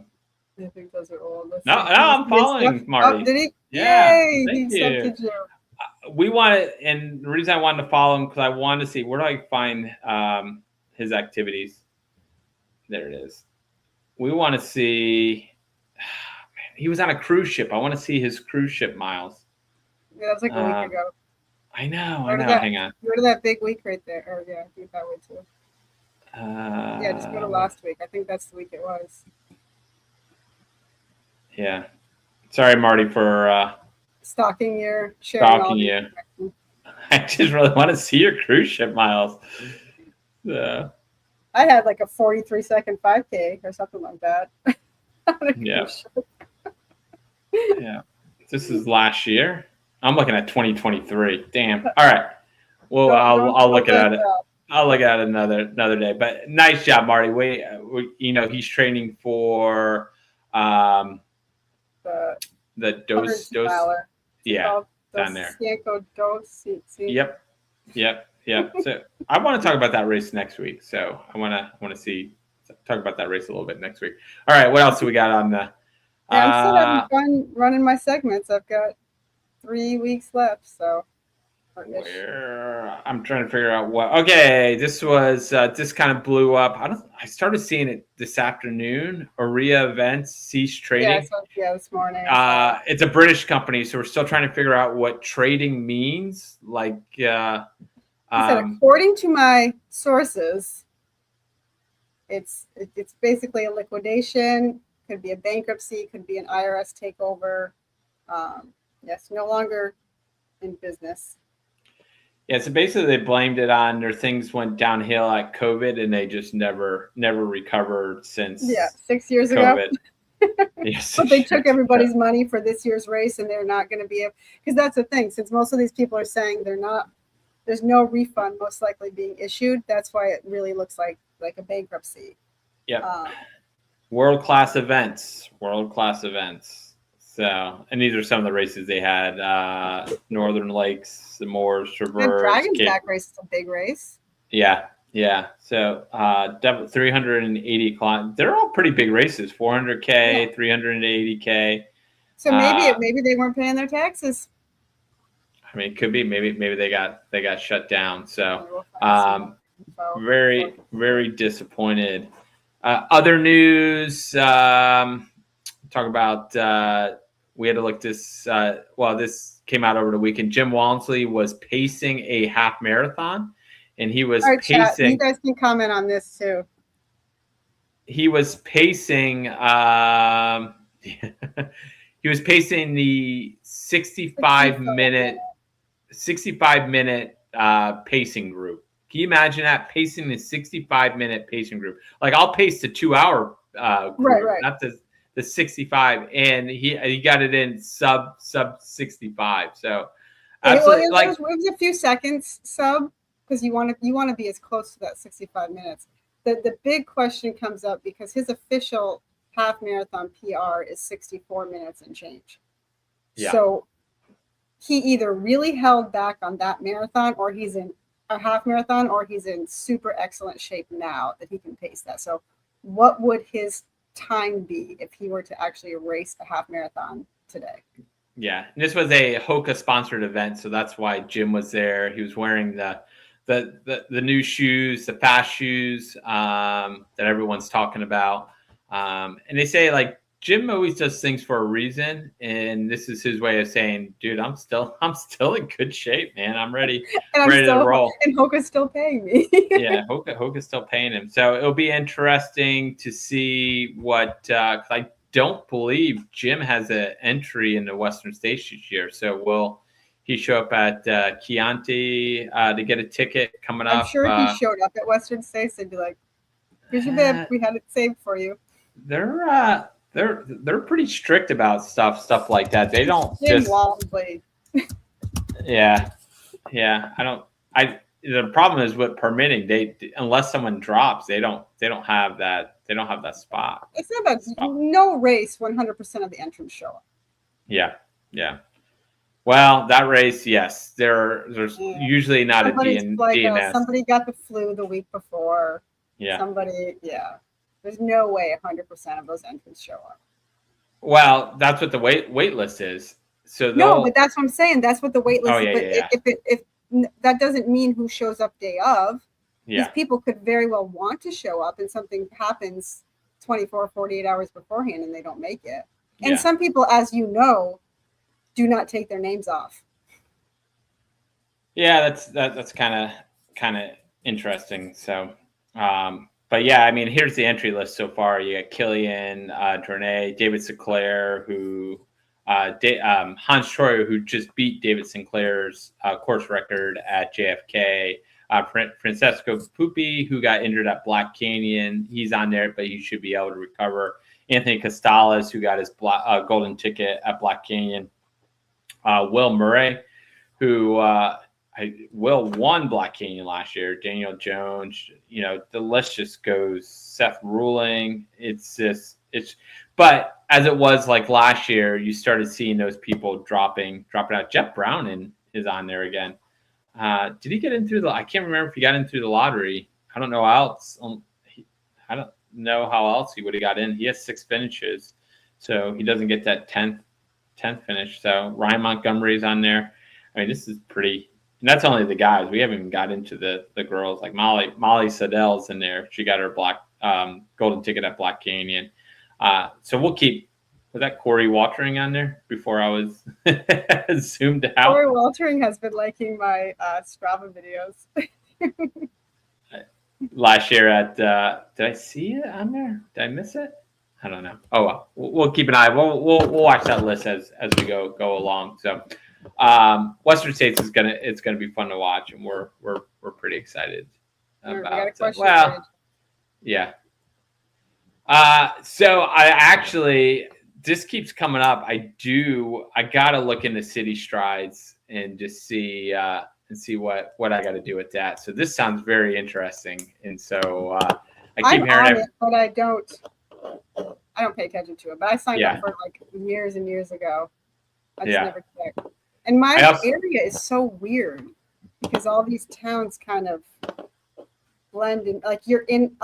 think those are old. No, I'm following Marty. Oh, did he? Yeah, Yay, thank he you. accepted you. We wanted, and the reason I wanted to follow him because I wanted to see where do I find his activities. There it is. We want to see. Man, he was on a cruise ship. I want to see his cruise ship miles. Yeah, that was like a week ago. I know. Hang on. Go to that big week right there. Or yeah, do it that way too. Yeah, just go to last week. I think that's the week it was. Yeah. Sorry, Marty, for stalking you. I just really want to see your cruise ship miles. I had like a 43-second 5K or something like that. Yeah. Yeah. This is last year. I'm looking at 2023. Damn. All right. Well, I'll look at it. I'll look at it another day. But nice job, Marty. We he's training for the dose. Yeah, down there. Yep. So I want to talk about that race next week. So I want to talk about that race a little bit next week. All right. What else do we got on the? Yeah, I'm still having fun running my segments. I've got 3 weeks left, so. I'm trying to figure out what. Okay, this was this kind of blew up. I started seeing it this afternoon. Aurea Events ceased trading. Yeah, this morning. It's a British company, so we're still trying to figure out what trading means. Like, according to my sources, it's basically a liquidation. Could be a bankruptcy. Could be an IRS takeover. Yes, no longer in business. Yeah, so basically they blamed it on their things went downhill at COVID, and they just never recovered since. Yeah, 6 years COVID. ago. But they took everybody's money for this year's race, and they're not going to be because that's the thing. Since most of these people are saying there's no refund most likely being issued. That's why it really looks like a bankruptcy. Yeah. World-class events. So, and these are some of the races they had: Northern Lakes, the Moors, Traverse. The Dragon's Back race is a big race. Yeah. So, 380 kilometers. They're all pretty big races: 400K, 380K. So maybe they weren't paying their taxes. I mean, it could be maybe they got shut down. So very very disappointed. Other news. Talk about. We had to look this. This came out over the weekend. Jim Walmsley was pacing a half marathon, and he was pacing. Chat, you guys can comment on this too. He was pacing. He was pacing the 65 minute pacing group. Can you imagine that, pacing the 65-minute pacing group? Like, I'll pace the 2-hour group, right. not the 65, and he got it in sub 65. So absolutely, it was a few seconds sub, because you want to be as close to that 65 minutes. The big question comes up because his official half marathon PR is 64 minutes and change. Yeah. So he either really held back on that marathon, or he's in a half marathon, or he's in super excellent shape now that he can pace that. So what would his time be if he were to actually race a half marathon today? Yeah, and this was a Hoka sponsored event, so that's why Jim was there. He was wearing the new shoes, the fast shoes that everyone's talking about. And they say, like, Jim always does things for a reason, and this is his way of saying, dude, I'm still in good shape, man. I'm ready to roll. And Hoka's still paying me. Yeah, Hoka's still paying him. So it'll be interesting to see what 'cause I don't believe Jim has an entry in the Western States this year. So will he show up at Chianti to get a ticket coming up? I'm sure if he showed up at Western States, they'd be like, here's your bib. We had it saved for you. They're pretty strict about stuff like that. They don't just Walmsley. Yeah. The problem is with permitting. Unless someone drops, they don't have that. They don't have that spot. It's not about no race. 100% of the entrants show up. Yeah. Well, that race, yes. There's usually not DNS. Somebody got the flu the week before. Yeah. There's no way 100% of those entrants show up. Well, that's what the wait list is. So no, but that's what I'm saying. That's what the wait list is. But if that doesn't mean who shows up day of. Yeah. These people could very well want to show up, and something happens 24, 48 hours beforehand, and they don't make it. And some people, as you know, do not take their names off. Yeah, that's kind of interesting. So, but yeah, I mean, here's the entry list so far. You got Killian Jornet, David Sinclair, who Hans Troyer, who just beat David Sinclair's course record at JFK. Francesco Pupi, who got injured at Black Canyon, he's on there, but he should be able to recover. Anthony Costales, who got his golden ticket at Black Canyon. Will Murray, who Will won Black Canyon last year. Daniel Jones, the list just goes. Seth Ruling, but as it was like last year, you started seeing those people dropping out. Jeff Brown is on there again. Did he get in through I can't remember if he got in through the lottery. I don't know how else. I don't know how else he would have got in. He has 6 finishes, so he doesn't get that 10th finish. So Ryan Montgomery's on there. I mean, this is pretty. And that's only the guys. We haven't even got into the girls. Like Molly Saddell's in there. She got her golden ticket at Black Canyon. So we'll keep. Was that Corey Waltering on there before I was zoomed out? Corey Waltering has been liking my Strava videos. Last year at did I see it on there? Did I miss it? I don't know. Oh well, we'll keep an eye. We'll watch that list as we go along. So Western States is gonna be fun to watch, and we're pretty excited about it. Well, yeah. So I actually. This keeps coming up. I gotta look into City Strides and just see what I got to do with that. So this sounds very interesting, and so I keep hearing it, but I don't pay attention to it. But I signed up for like years and years ago. I just never checked. And my area is so weird because all these towns kind of blend in. Like you're in.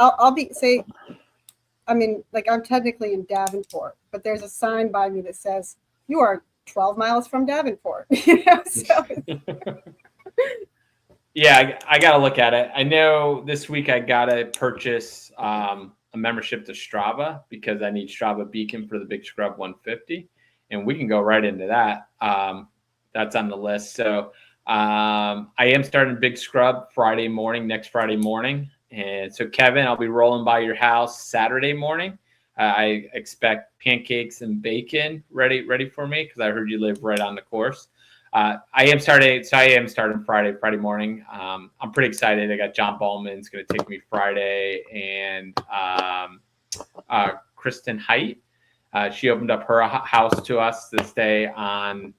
I'm technically in Davenport, but there's a sign by me that says you are 12 miles from Davenport. You know, so yeah, I got to look at it. I know this week I got to purchase a membership to Strava because I need Strava Beacon for the Big Scrub 150, and we can go right into that. That's on the list. So I am starting Big Scrub next Friday morning. And so, Kevin, I'll be rolling by your house Saturday morning. I expect pancakes and bacon ready for me because I heard you live right on the course. I am starting Friday morning. I'm pretty excited. I got John Ballman's going to take me Friday, and Kristen Height. She opened up her house to us to stay on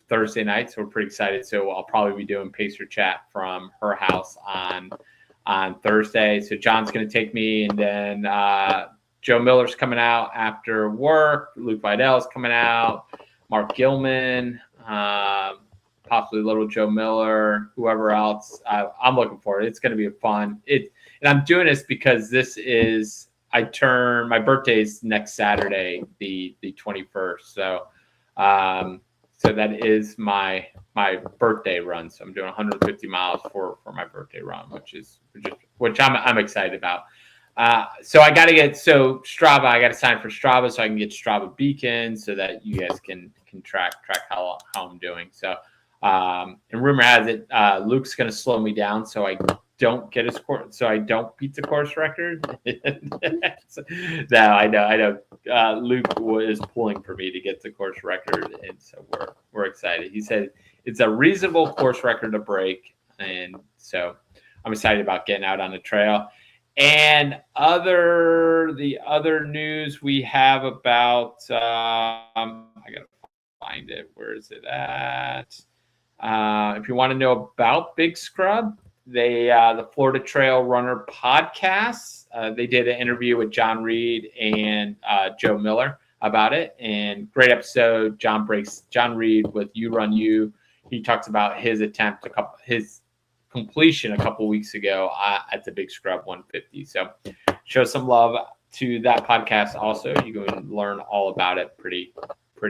Thursday night, so we're pretty excited. So I'll probably be doing Pacer Chat from her house on Thursday. So John's going to take me, and then Joe Miller's coming out after work. Luke Vidal's coming out. Mark Gilman, possibly little Joe Miller, whoever else. I'm looking forward. It's going to be fun. And I'm doing this because my birthday's next Saturday, the 21st. So that is my birthday run. So I'm doing 150 miles for my birthday run, which I'm excited about. So I got to get Strava. I got to sign for Strava so I can get Strava Beacon so that you guys can track how I'm doing. So and rumor has it Luke's going to slow me down so I don't get his course, so I don't beat the course record. No, I know. Luke is pulling for me to get the course record, and so we're excited. He said it's a reasonable course record to break, and so I'm excited about getting out on the trail. And the other news we have about, I gotta find it. Where is it at? If you want to know about Big Scrub, the Florida Trail Runner podcast, they did an interview with John Reed and Joe Miller about it, and great episode. John Reed with You Run You. He talks about his completion a couple weeks ago at the Big Scrub 150. So show some love to that podcast. Also, you can learn all about it. Pretty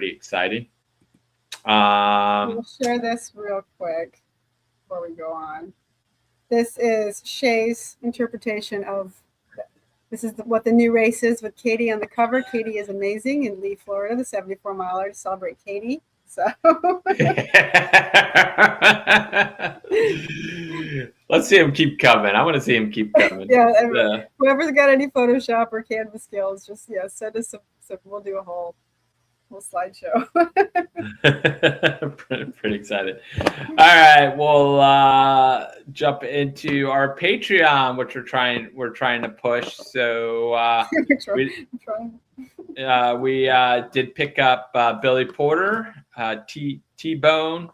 exciting. We'll share this real quick before we go on. This is Shay's interpretation of what the new race is with Katie on the cover. Katie is amazing in Lee, Florida, the 74 miler to celebrate Katie. So let's see him keep coming. I want to see him keep coming. Yeah, whoever's got any Photoshop or Canva skills, just send us some. We'll do a whole slideshow. Pretty excited. All right, we'll jump into our Patreon, which we're trying to push. So we did pick up Billy Porter, T-Bone.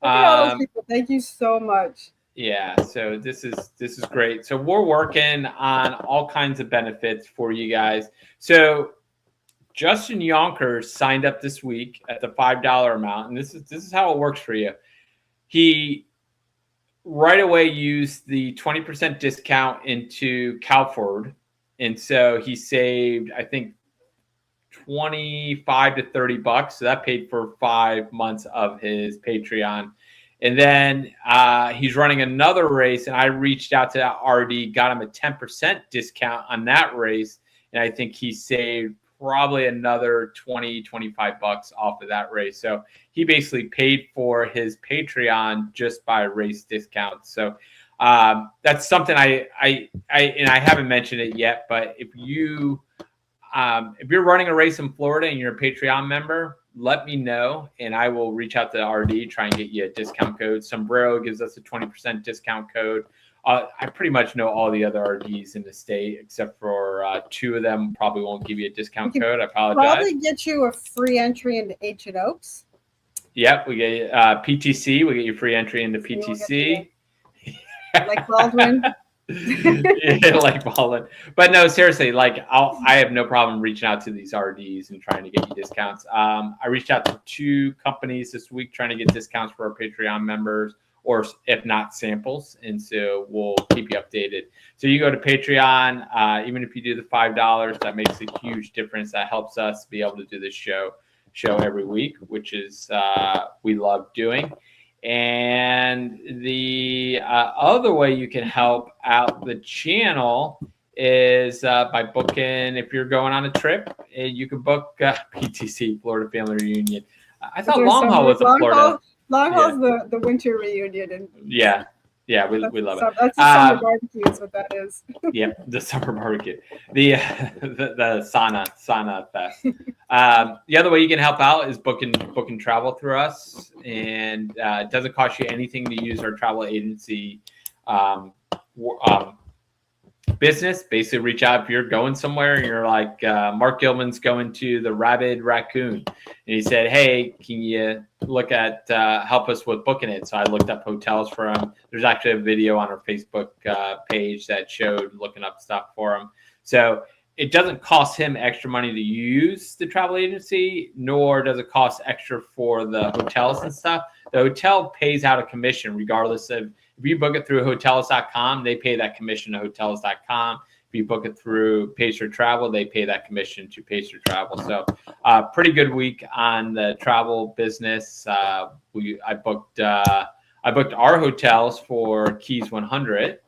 All those people. Thank you so much. Yeah, so this is great. So we're working on all kinds of benefits for you guys. So Justin Yonkers signed up this week at the $5 amount, and this is how it works for you. He right away used the 20% discount into Calford, and so he saved, I think, $25 to $30. So that paid for 5 months of his Patreon. And then he's running another race, and I reached out to that RD, got him a 10% discount on that race, and I think he saved probably another $20-25 off of that race. So he basically paid for his Patreon just by race discounts. So that's something I haven't mentioned it yet, but if you're running a race in Florida and you're a Patreon member, let me know, and I will reach out to the RD, try and get you a discount code. Sombrero gives us a 20% discount code. I pretty much know all the other RDs in the state, except for 2 of them probably won't give you a discount code. I apologize. Probably get you a free entry into Ancient Oaks. Yep, we get PTC. We get you free entry into PTC. Like Baldwin. Yeah, like Baldwin. But no, seriously, I have no problem reaching out to these RDs and trying to get you discounts. I reached out to 2 companies this week trying to get discounts for our Patreon members, or if not, samples. And so we'll keep you updated. So you go to Patreon, even if you do the $5, that makes a huge difference. That helps us be able to do this show. show every week, which is we love doing. And the other way you can help out the channel is by booking. If you're going on a trip, you can book PTC, Florida Family Reunion. I thought long haul was in Florida. Long haul's the winter reunion. And yeah, we love it. That's the summer barbecue is what that is. Yeah, the summer barbecue. The sauna fest. The other way you can help out is booking travel through us, and it doesn't cost you anything to use our travel agency business. Basically, reach out if you're going somewhere and you're like, Mark Gilman's going to the Rabid Raccoon, and he said, hey, can you look at help us with booking it? So I looked up hotels for him. There's actually a video on our Facebook page that showed looking up stuff for him. So it doesn't cost him extra money to use the travel agency, nor does it cost extra for the hotels and stuff. The hotel pays out a commission regardless of, if you book it through hotels.com, they pay that commission to hotels.com. If you book it through Pacer Travel, they pay that commission to Pacer Travel. So pretty good week on the travel business. I booked our hotels for Keys 100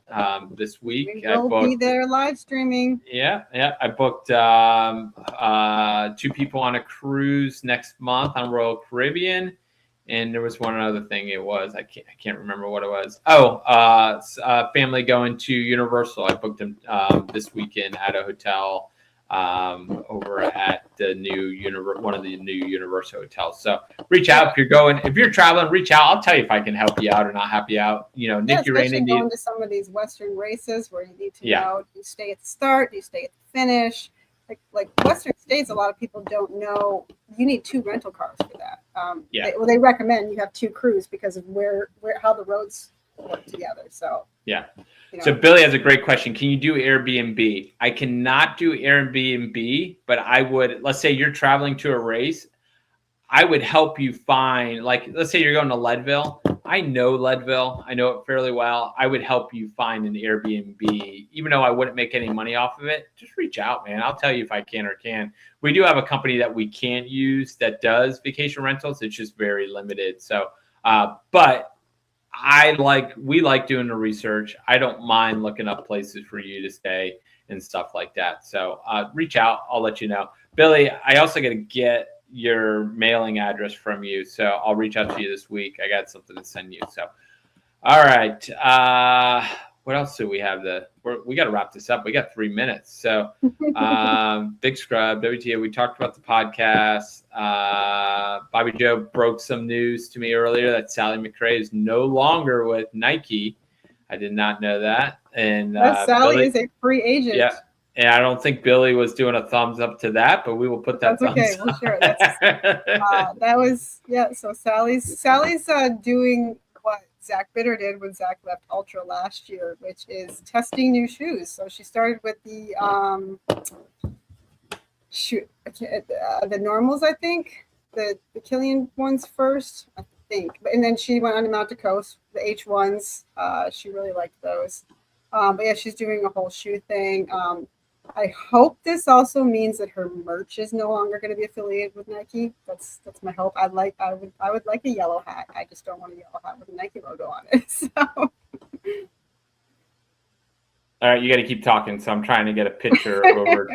this week. We'll be there live streaming. Yeah. I booked 2 people on a cruise next month on Royal Caribbean. And there was one other thing. It was I can't remember what it was. Family going to Universal. I booked them this weekend at a hotel over at the new one of the new Universal hotels. So reach out if you're traveling. Reach out. I'll tell you if I can help you out or not help you out. Nick, you're going to some of these Western races where you need to know: do you stay at the start? Do you stay at the finish? Like Western states, a lot of people don't know you need 2 rental cars for that. They recommend you have 2 crews because of how the roads work together. So So Billy has a great question. Can you do Airbnb? I cannot do Airbnb, but I would. Let's say you're traveling to a race. I would help you find, let's say you're going to Leadville. I know Leadville. I know it fairly well. I would help you find an Airbnb, even though I wouldn't make any money off of it. Just reach out, man. I'll tell you if I can or can't. We do have a company that we can't use that does vacation rentals. It's just very limited. So, but we like doing the research. I don't mind looking up places for you to stay and stuff like that. So reach out. I'll let you know. Billy, I also got to get your mailing address from you, so I'll reach out to you this week. I got something to send you. So all right, what else do we have? We got to wrap this up. We got 3 minutes. So Big Scrub, WTA, we talked about the podcast. BobbieJoe broke some news to me earlier that Sally McCrae is no longer with Nike. I did not know that. And Sally is a free agent. Yeah. And I don't think Billy was doing a thumbs up to that, but we will put that. That's okay. Well, sure. That was So Sally's doing what Zach Bitter did when Zach left Ultra last year, which is testing new shoes. So she started with the normals, I think, the Killian ones first, I think, and then she went on to Mount Coast, the H1s. She really liked those. But yeah, she's doing a whole shoe thing. I hope this also means that her merch is no longer going to be affiliated with Nike. That's my hope. I would like a yellow hat. I just don't want a yellow hat with a Nike logo on it. So. All right, you got to keep talking. So I'm trying to get a picture over.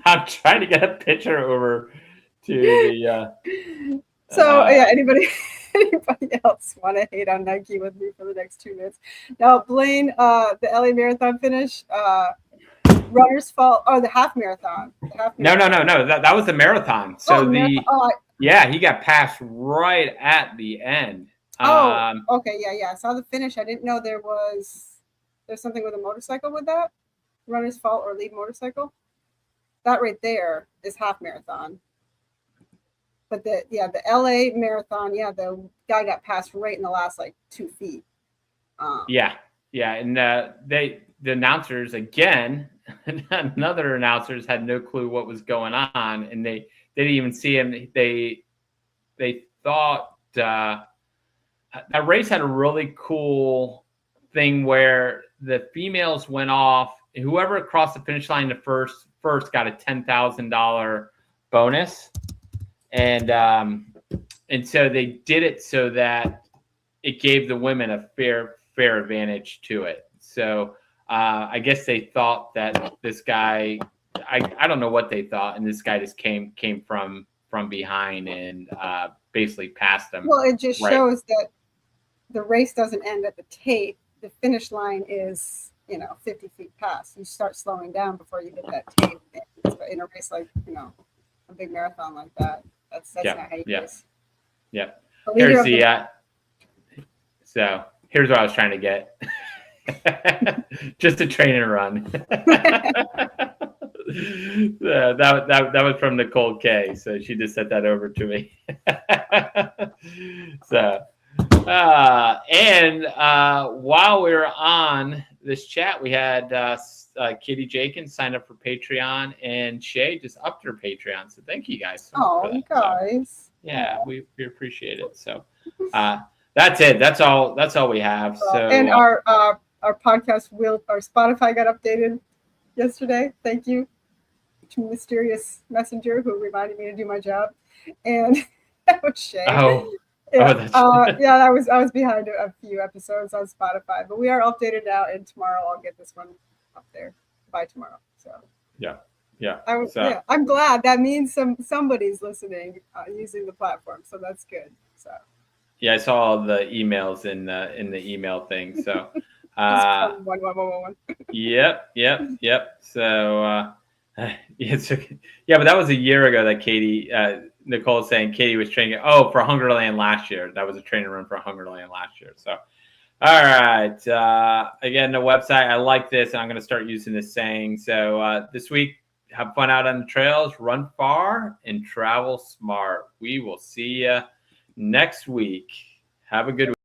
I'm trying to get a picture over to the. Anybody else want to hate on Nike with me for the next 2 minutes? Now, Blaine, the LA Marathon finish. Runner's fault, the half marathon. No. That was the marathon. So he got passed right at the end. Okay, yeah. I saw the finish. I didn't know there's something with a motorcycle with that. Runner's fault or lead motorcycle. That right there is half marathon. But the LA marathon, the guy got passed right in the last 2 feet. And the announcers again. Another announcers had no clue what was going on, and they didn't even see him. They thought that race had a really cool thing where the females went off. Whoever crossed the finish line the first got a $10,000 bonus. And so they did it so that it gave the women a fair advantage to it. So I guess they thought that this guy, I don't know what they thought, and this guy just came from behind and basically passed them. Well, it just shows that the race doesn't end at the tape. The finish line is 50 feet past. You start slowing down before you hit that tape in a race like a big marathon like that. That's not how you race. Yeah. Here's the so here's what I was trying to get. Just a train and run. That was from Nicole K. So she just sent that over to me. So while we were on this chat, we had Katie Jenkins signed up for Patreon, and Shay just upped her Patreon. So thank you guys. Oh, guys. So, yeah, we appreciate it. So that's it. That's all we have. So and our podcast our Spotify got updated yesterday. Thank you to Mysterious Messenger who reminded me to do my job. And that was Shay. I was behind a few episodes on Spotify, but we are updated now, and tomorrow I'll get this one up there by tomorrow. So I'm glad. That means somebody's listening using the platform, so that's good. So yeah, I saw all the emails in the email thing. So 11111. Yep. So but that was a year ago that Katie. Nicole is saying Katie was training for Hungerland last year. That was a training run for Hungerland last year. So, all right. Again, the website, I like this, and I'm going to start using this saying. So this week, have fun out on the trails, run far, and travel smart. We will see you next week. Have a good week.